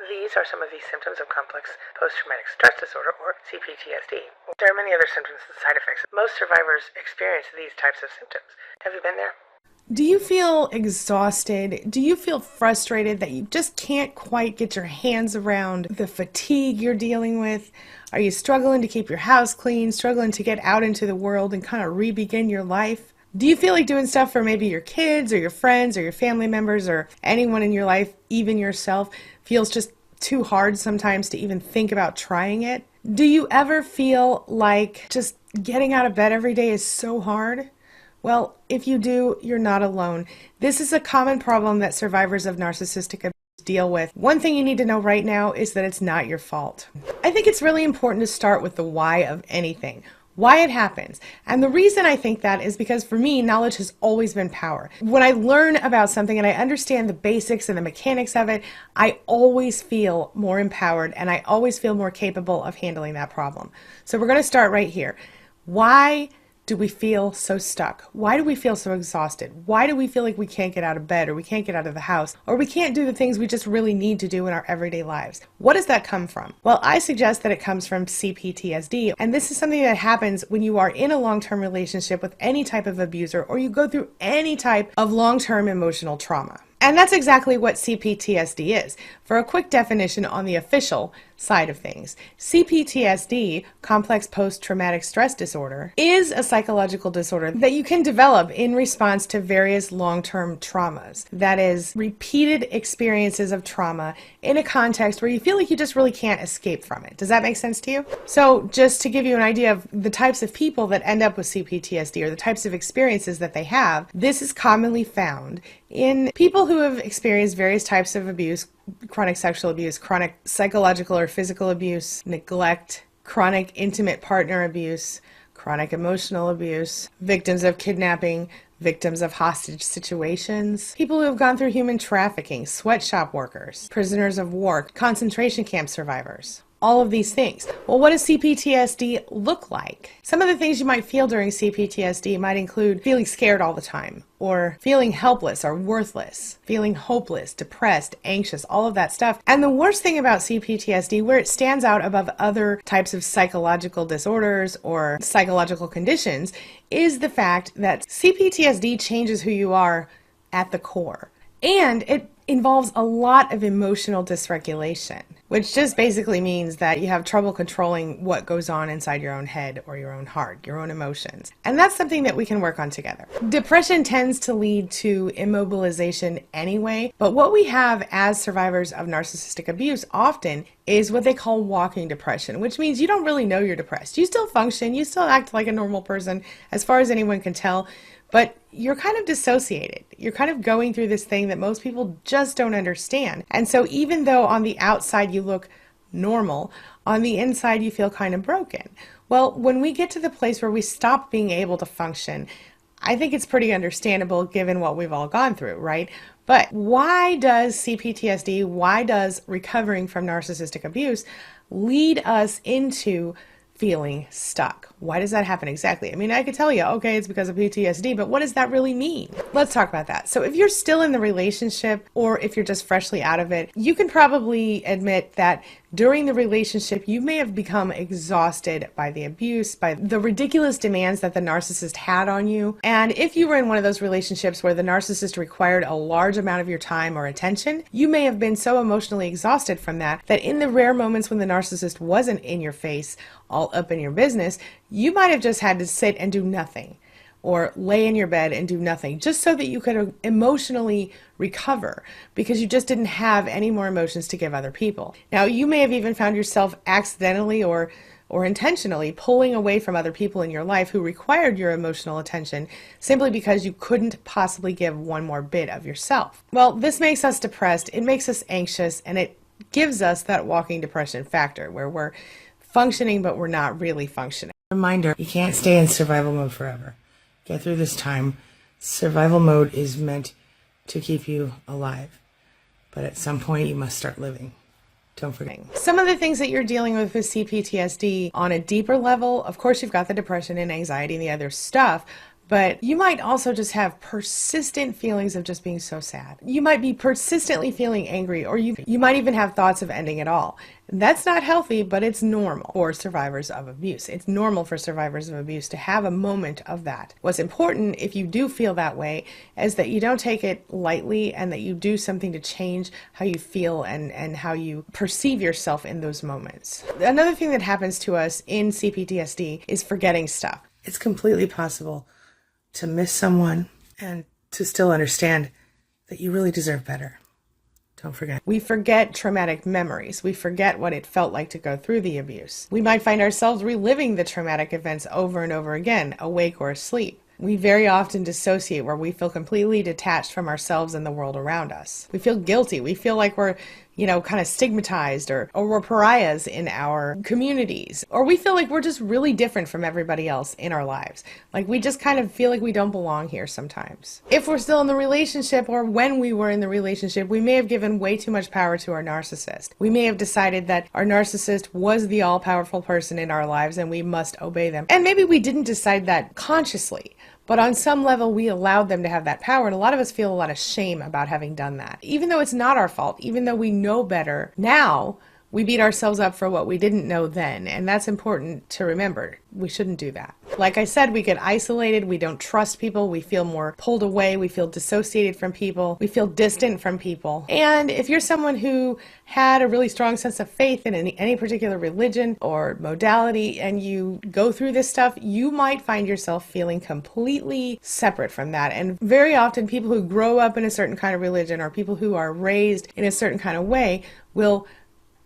These are some of the symptoms of complex post-traumatic stress disorder, or CPTSD. There are many other symptoms and side effects. Most survivors experience these types of symptoms. Have you been there? Do you feel exhausted? Do you feel frustrated that you just can't quite get your hands around the fatigue you're dealing with? Are you struggling to keep your house clean, struggling to get out into the world and kind of re-begin your life? Do you feel like doing stuff for maybe your kids or your friends or your family members or anyone in your life, even yourself, feels just too hard sometimes to even think about trying it? Do you ever feel like just getting out of bed every day is so hard? Well, if you do, you're not alone. This is a common problem that survivors of narcissistic abuse deal with. One thing you need to know right now is that it's not your fault. I think it's really important to start with the why of anything. Why it happens. And the reason I think that is because for me, knowledge has always been power. When I learn about something and I understand the basics and the mechanics of it, I always feel more empowered and I always feel more capable of handling that problem. So we're going to start right here. Why do we feel so stuck? Why do we feel so exhausted? Why do we feel like we can't get out of bed or we can't get out of the house or we can't do the things we just really need to do in our everyday lives? What does that come from? Well, I suggest that it comes from CPTSD, and this is something that happens when you are in a long-term relationship with any type of abuser or you go through any type of long-term emotional trauma. And that's exactly what CPTSD is. For a quick definition on the official side of things, CPTSD, complex post-traumatic stress disorder, is a psychological disorder that you can develop in response to various long-term traumas. That is, repeated experiences of trauma in a context where you feel like you just really can't escape from it. Does that make sense to you? So just to give you an idea of the types of people that end up with CPTSD or the types of experiences that they have, this is commonly found in people who have experienced various types of abuse, chronic sexual abuse, chronic psychological or physical abuse, neglect, chronic intimate partner abuse, chronic emotional abuse, victims of kidnapping, victims of hostage situations, people who have gone through human trafficking, sweatshop workers, prisoners of war, concentration camp survivors. All of these things. Well, what does CPTSD look like? Some of the things you might feel during CPTSD might include feeling scared all the time, or feeling helpless or worthless, feeling hopeless, depressed, anxious, all of that stuff. And the worst thing about CPTSD, where it stands out above other types of psychological disorders or psychological conditions, is the fact that CPTSD changes who you are at the core. And it involves a lot of emotional dysregulation, which just basically means that you have trouble controlling what goes on inside your own head or your own heart, your own emotions. And that's something that we can work on together. Depression tends to lead to immobilization anyway, but what we have as survivors of narcissistic abuse often is what they call walking depression, which means you don't really know you're depressed. You still function, you still act like a normal person as far as anyone can tell, but you're kind of dissociated. You're kind of going through this thing that most people just don't understand. And so even though on the outside you look normal, on the inside you feel kind of broken. Well, when we get to the place where we stop being able to function, I think it's pretty understandable given what we've all gone through, right? But why does CPTSD, why does recovering from narcissistic abuse lead us into feeling stuck? Why does that happen exactly? I mean, I could tell you, okay, it's because of PTSD, but what does that really mean? Let's talk about that. So if you're still in the relationship or if you're just freshly out of it, you can probably admit that during the relationship, you may have become exhausted by the abuse, by the ridiculous demands that the narcissist had on you. And if you were in one of those relationships where the narcissist required a large amount of your time or attention, you may have been so emotionally exhausted from that, that in the rare moments when the narcissist wasn't in your face, all up in your business, you might have just had to sit and do nothing, or lay in your bed and do nothing, just so that you could emotionally recover, because you just didn't have any more emotions to give other people. Now, you may have even found yourself accidentally or intentionally pulling away from other people in your life who required your emotional attention simply because you couldn't possibly give one more bit of yourself. Well, this makes us depressed, it makes us anxious, and it gives us that walking depression factor where we're functioning but we're not really functioning. Reminder, you can't stay in survival mode forever. Get through this time. Survival mode is meant to keep you alive, but at some point you must start living. Don't forget. Some of the things that you're dealing with CPTSD on a deeper level, of course you've got the depression and anxiety and the other stuff, But you might also just have persistent feelings of just being so sad. You might be persistently feeling angry, or you might even have thoughts of ending it all. That's not healthy, but it's normal for survivors of abuse. It's normal for survivors of abuse to have a moment of that. What's important, if you do feel that way, is that you don't take it lightly and that you do something to change how you feel and how you perceive yourself in those moments. Another thing that happens to us in CPTSD is forgetting stuff. It's completely possible to miss someone and to still understand that you really deserve better. Don't forget. We forget traumatic memories. We forget what it felt like to go through the abuse. We might find ourselves reliving the traumatic events over and over again, awake or asleep. We very often dissociate, where we feel completely detached from ourselves and the world around us. We feel guilty. We feel like we're, kind of stigmatized or we're pariahs in our communities. Or we feel like we're just really different from everybody else in our lives. Like we just kind of feel like we don't belong here sometimes. If we're still in the relationship, or when we were in the relationship, we may have given way too much power to our narcissist. We may have decided that our narcissist was the all-powerful person in our lives and we must obey them. And maybe we didn't decide that consciously. But on some level, we allowed them to have that power, and a lot of us feel a lot of shame about having done that. Even though it's not our fault, even though we know better now, we beat ourselves up for what we didn't know then, and that's important to remember. We shouldn't do that. Like I said, we get isolated, we don't trust people, we feel more pulled away, we feel dissociated from people, we feel distant from people. And if you're someone who had a really strong sense of faith in any particular religion or modality, and you go through this stuff, you might find yourself feeling completely separate from that. And very often people who grow up in a certain kind of religion, or people who are raised in a certain kind of way, will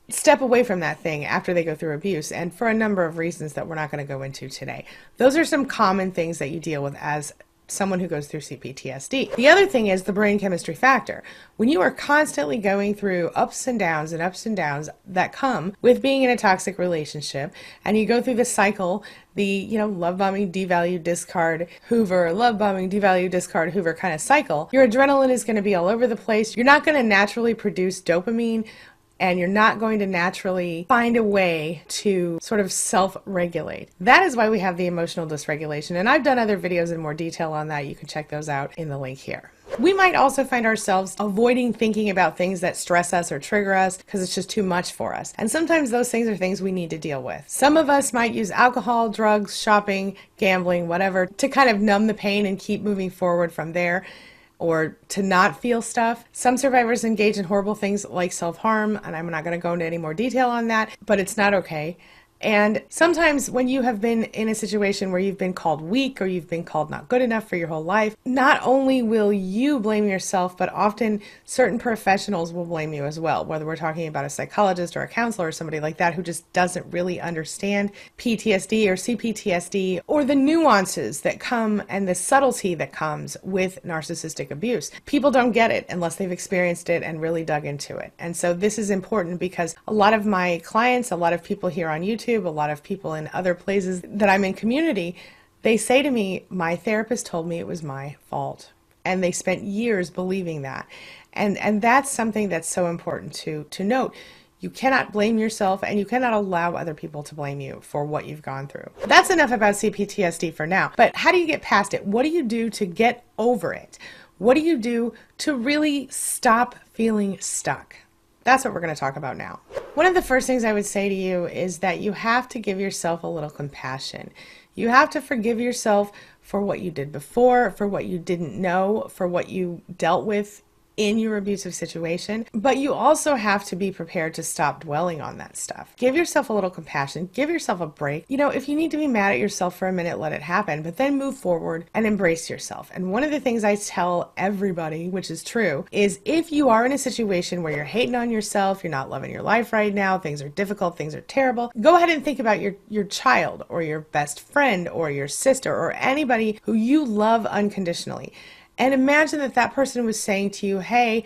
step away from that thing after they go through abuse, and for a number of reasons that we're not going to go into today. Those are some common things that you deal with as someone who goes through CPTSD. The other thing is the brain chemistry factor. When you are constantly going through ups and downs that come with being in a toxic relationship, and you go through the cycle, the love bombing, devalue, discard, hoover, love bombing, devalue, discard, hoover kind of cycle, your adrenaline is going to be all over the place. You're not going to naturally produce dopamine, and you're not going to naturally find a way to sort of self-regulate. That is why we have the emotional dysregulation, and I've done other videos in more detail on that. You can check those out in the link here. We might also find ourselves avoiding thinking about things that stress us or trigger us because it's just too much for us. And sometimes those things are things we need to deal with. Some of us might use alcohol, drugs, shopping, gambling, whatever, to kind of numb the pain and keep moving forward from there, or to not feel stuff. Some survivors engage in horrible things like self-harm, and I'm not going to go into any more detail on that, but it's not okay. And sometimes when you have been in a situation where you've been called weak or you've been called not good enough for your whole life, not only will you blame yourself, but often certain professionals will blame you as well, whether we're talking about a psychologist or a counselor or somebody like that who just doesn't really understand PTSD or CPTSD or the nuances that come and the subtlety that comes with narcissistic abuse. People don't get it unless they've experienced it and really dug into it. And so this is important because a lot of my clients, a lot of people here on YouTube, a lot of people in other places that I'm in community, they say to me, my therapist told me it was my fault. And they spent years believing that. And that's something that's so important to note. You cannot blame yourself, and you cannot allow other people to blame you for what you've gone through. That's enough about CPTSD for now. But how do you get past it? What do you do to get over it? What do you do to really stop feeling stuck? That's what we're going to talk about now. One of the first things I would say to you is that you have to give yourself a little compassion. You have to forgive yourself for what you did before, for what you didn't know, for what you dealt with in your abusive situation, but you also have to be prepared to stop dwelling on that stuff. Give yourself a little compassion, give yourself a break. If you need to be mad at yourself for a minute, let it happen, but then move forward and embrace yourself. And one of the things I tell everybody, which is true, is if you are in a situation where you're hating on yourself, you're not loving your life right now, things are difficult, things are terrible, go ahead and think about your child or your best friend or your sister or anybody who you love unconditionally. And imagine that that person was saying to you, hey,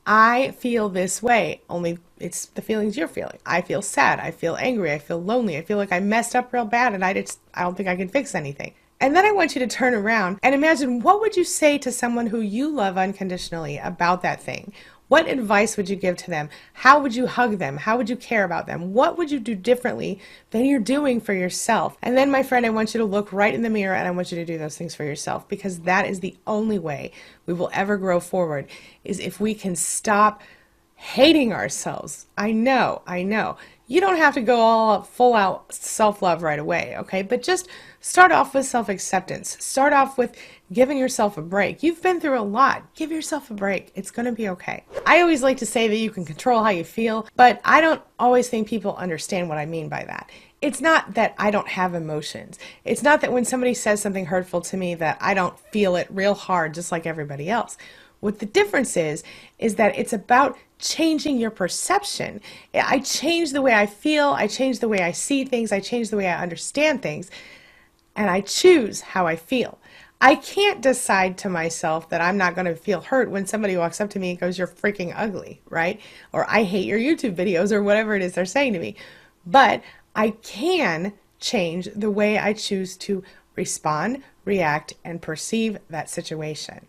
I feel this way, only it's the feelings you're feeling. I feel sad, I feel angry, I feel lonely, I feel like I messed up real bad and I don't think I can fix anything. And then I want you to turn around and imagine, what would you say to someone who you love unconditionally about that thing? What advice would you give to them? How would you hug them? How would you care about them? What would you do differently than you're doing for yourself? And then, my friend, I want you to look right in the mirror and I want you to do those things for yourself, because that is the only way we will ever grow forward, is if we can stop hating ourselves. I know. You don't have to go all full out self-love right away, okay? But just start off with self-acceptance. Start off with giving yourself a break. You've been through a lot. Give yourself a break. It's going to be okay. I always like to say that you can control how you feel, but I don't always think people understand what I mean by that. It's not that I don't have emotions. It's not that when somebody says something hurtful to me that I don't feel it real hard just like everybody else. What the difference is that it's about changing your perception. I change the way I feel, I change the way I see things, I change the way I understand things, and I choose how I feel. I can't decide to myself that I'm not going to feel hurt when somebody walks up to me and goes, "You're freaking ugly," right? Or "I hate your YouTube videos," or whatever it is they're saying to me. But I can change the way I choose to respond, react, and perceive that situation.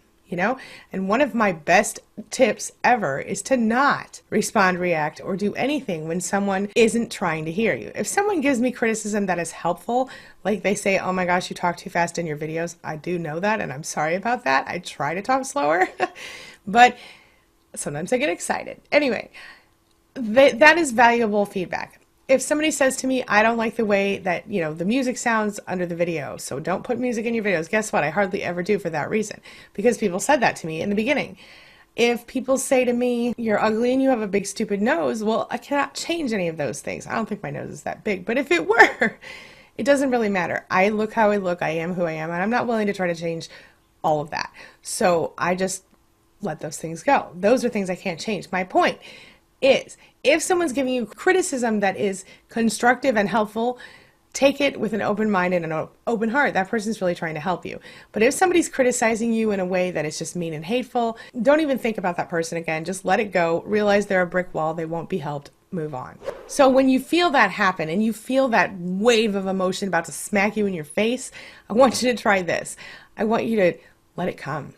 And one of my best tips ever is to not respond, react, or do anything when someone isn't trying to hear you. If someone gives me criticism that is helpful, like they say, "Oh my gosh, you talk too fast in your videos," I do know that, and I'm sorry about that. I try to talk slower, but sometimes I get excited. Anyway, that is valuable feedback. If somebody says to me, "I don't like the way that, the music sounds under the video, so don't put music in your videos," guess what? I hardly ever do for that reason, because people said that to me in the beginning. If people say to me, "You're ugly and you have a big stupid nose," well, I cannot change any of those things. I don't think my nose is that big, but if it were, it doesn't really matter. I look how I look, I am who I am, and I'm not willing to try to change all of that. So I just let those things go. Those are things I can't change. My point is, if someone's giving you criticism that is constructive and helpful, take it with an open mind and an open heart. That person's really trying to help you. But if somebody's criticizing you in a way that is just mean and hateful, don't even think about that person again. Just let it go. Realize they're a brick wall. They won't be helped. Move on. So when you feel that happen and you feel that wave of emotion about to smack you in your face, I want you to try this. I want you to let it come.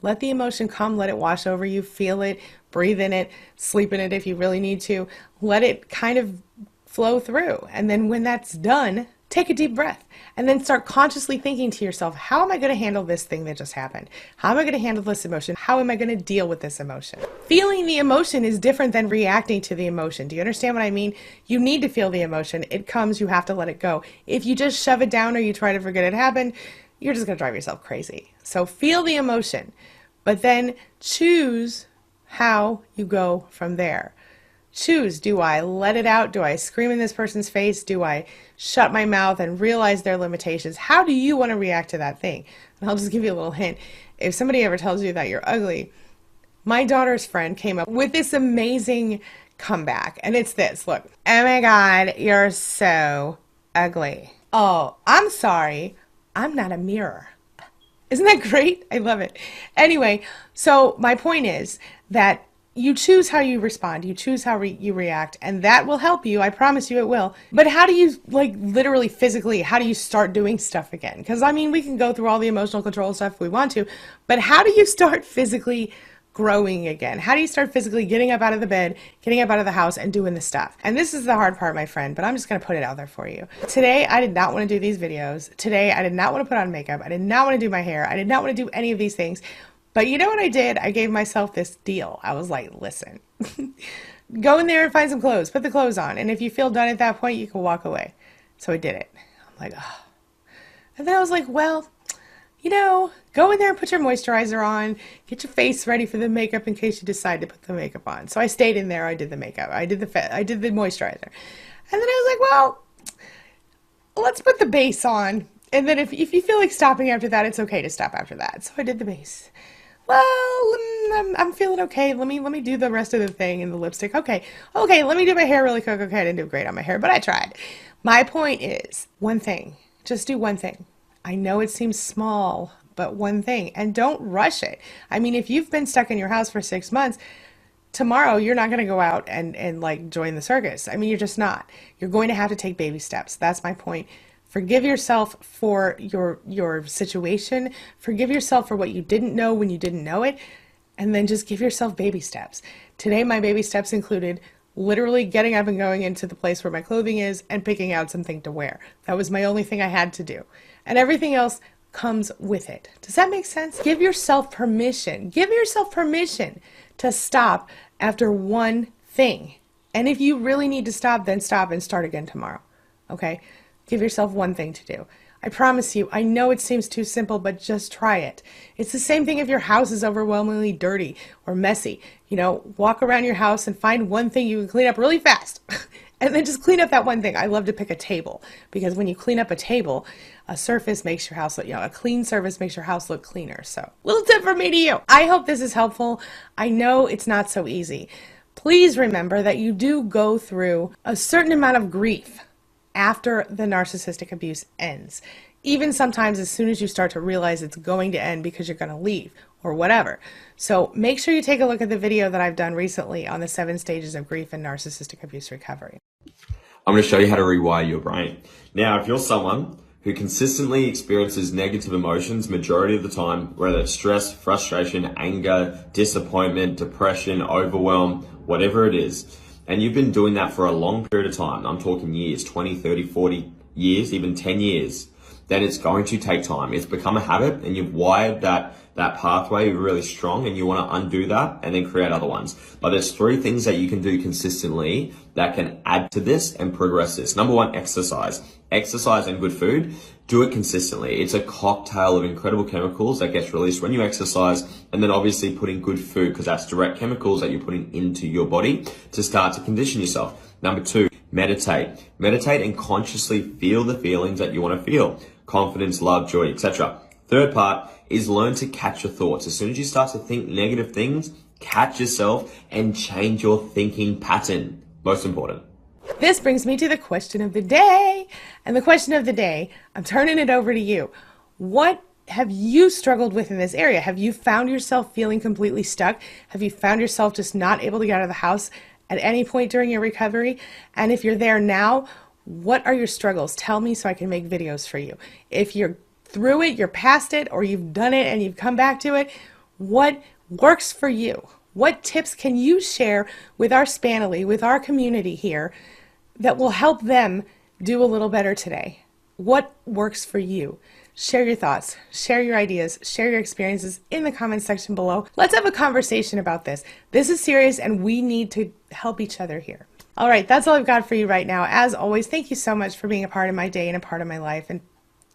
Let the emotion come, let it wash over you, feel it, breathe in it, sleep in it if you really need to. Let it kind of flow through. And then when that's done, take a deep breath and then start consciously thinking to yourself, how am I going to handle this thing that just happened? How am I going to handle this emotion? How am I going to deal with this emotion? Feeling the emotion is different than reacting to the emotion. Do you understand what I mean? You need to feel the emotion. It comes, you have to let it go. If you just shove it down or you try to forget it happened, you're just going to drive yourself crazy. So feel the emotion, but then choose how you go from there. Choose, do I let it out? Do I scream in this person's face? Do I shut my mouth and realize their limitations? How do you want to react to that thing? And I'll just give you a little hint. If somebody ever tells you that you're ugly, my daughter's friend came up with this amazing comeback. And it's this, look. "Oh my God, you're so ugly." "Oh, I'm sorry. I'm not a mirror." Isn't that great? I love it. Anyway, so my point is that you choose how you respond. You choose how you react, and that will help you. I promise you it will. But how do you, literally physically, how do you start doing stuff again? Because, we can go through all the emotional control stuff if we want to, but how do you start physically growing again? How do you start physically getting up out of the bed, getting up out of the house, and doing the stuff? And this is the hard part, my friend, but I'm just going to put it out there for you. Today, I did not want to do these videos. Today, I did not want to put on makeup. I did not want to do my hair. I did not want to do any of these things. But you know what I did? I gave myself this deal. I was like, listen, go in there and find some clothes. Put the clothes on. And if you feel done at that point, you can walk away. So I did it. I'm like, oh. And then I was like, well, go in there and put your moisturizer on. Get your face ready for the makeup in case you decide to put the makeup on. So I stayed in there. I did the makeup. I did the moisturizer. And then I was like, well, let's put the base on. And then if you feel like stopping after that, it's okay to stop after that. So I did the base. Well, I'm feeling okay. Let me do the rest of the thing and the lipstick. Okay, let me do my hair really quick. Okay, I didn't do great on my hair, but I tried. My point is, one thing. Just do one thing. I know it seems small, but one thing. And don't rush it. If you've been stuck in your house for 6 months, tomorrow you're not going to go out and join the circus. You're just not. You're going to have to take baby steps. That's my point. Forgive yourself for your situation. Forgive yourself for what you didn't know when you didn't know it. and then just give yourself baby steps. Today, my baby steps included literally getting up and going into the place where my clothing is and picking out something to wear. That was my only thing I had to do. And everything else comes with it. Does that make sense? Give yourself permission. Give yourself permission to stop after one thing. And if you really need to stop, then stop and start again tomorrow. Okay? Give yourself one thing to do. I promise you, I know it seems too simple, but just try it. It's the same thing if your house is overwhelmingly dirty or messy. You know, walk around your house and find one thing you can clean up really fast. And then just clean up that one thing. I love to pick a table, because when you clean up a table, a surface makes your house look, a clean surface makes your house look cleaner. So, little tip from me to you. I hope this is helpful. I know it's not so easy. Please remember that you do go through a certain amount of grief after the narcissistic abuse ends. Even sometimes as soon as you start to realize it's going to end because you're going to leave or whatever. So make sure you take a look at the video that I've done recently on the 7 stages of grief and narcissistic abuse recovery. I'm going to show you how to rewire your brain. Now, if you're someone who consistently experiences negative emotions majority of the time, whether it's stress, frustration, anger, disappointment, depression, overwhelm, whatever it is, and you've been doing that for a long period of time, I'm talking years, 20, 30, 40 years, even 10 years, then it's going to take time. It's become a habit, and you've wired that pathway really strong, and you want to undo that and then create other ones. But there's 3 things that you can do consistently that can add to this and progress this. Number 1, exercise. Exercise and good food. Do it consistently. It's a cocktail of incredible chemicals that gets released when you exercise, and then obviously putting good food, because that's direct chemicals that you're putting into your body to start to condition yourself. Number 2, meditate. Meditate and consciously feel the feelings that you want to feel. Confidence, love, joy, etc. Third part is learn to catch your thoughts. As soon as you start to think negative things, catch yourself and change your thinking pattern. Most important. This brings me to the question of the day. And the question of the day, I'm turning it over to you. What have you struggled with in this area? Have you found yourself feeling completely stuck? Have you found yourself just not able to get out of the house at any point during your recovery? And if you're there now, what are your struggles? Tell me so I can make videos for you. If you're through it, you're past it, or you've done it and you've come back to it, what works for you? What tips can you share with our Spanily, with our community here, that will help them do a little better today? What works for you? Share your thoughts, share your ideas, share your experiences in the comments section below. Let's have a conversation about this. This is serious, and we need to help each other here. All right, that's all I've got for you right now. As always, thank you so much for being a part of my day and a part of my life, and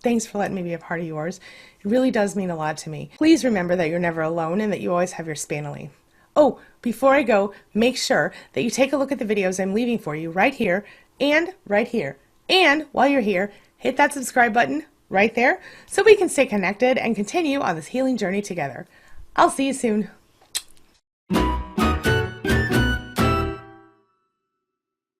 thanks for letting me be a part of yours. It really does mean a lot to me. Please remember that you're never alone and that you always have your Spanily. Oh, before I go, make sure that you take a look at the videos I'm leaving for you right here and right here. And while you're here, hit that subscribe button right there so we can stay connected and continue on this healing journey together. I'll see you soon.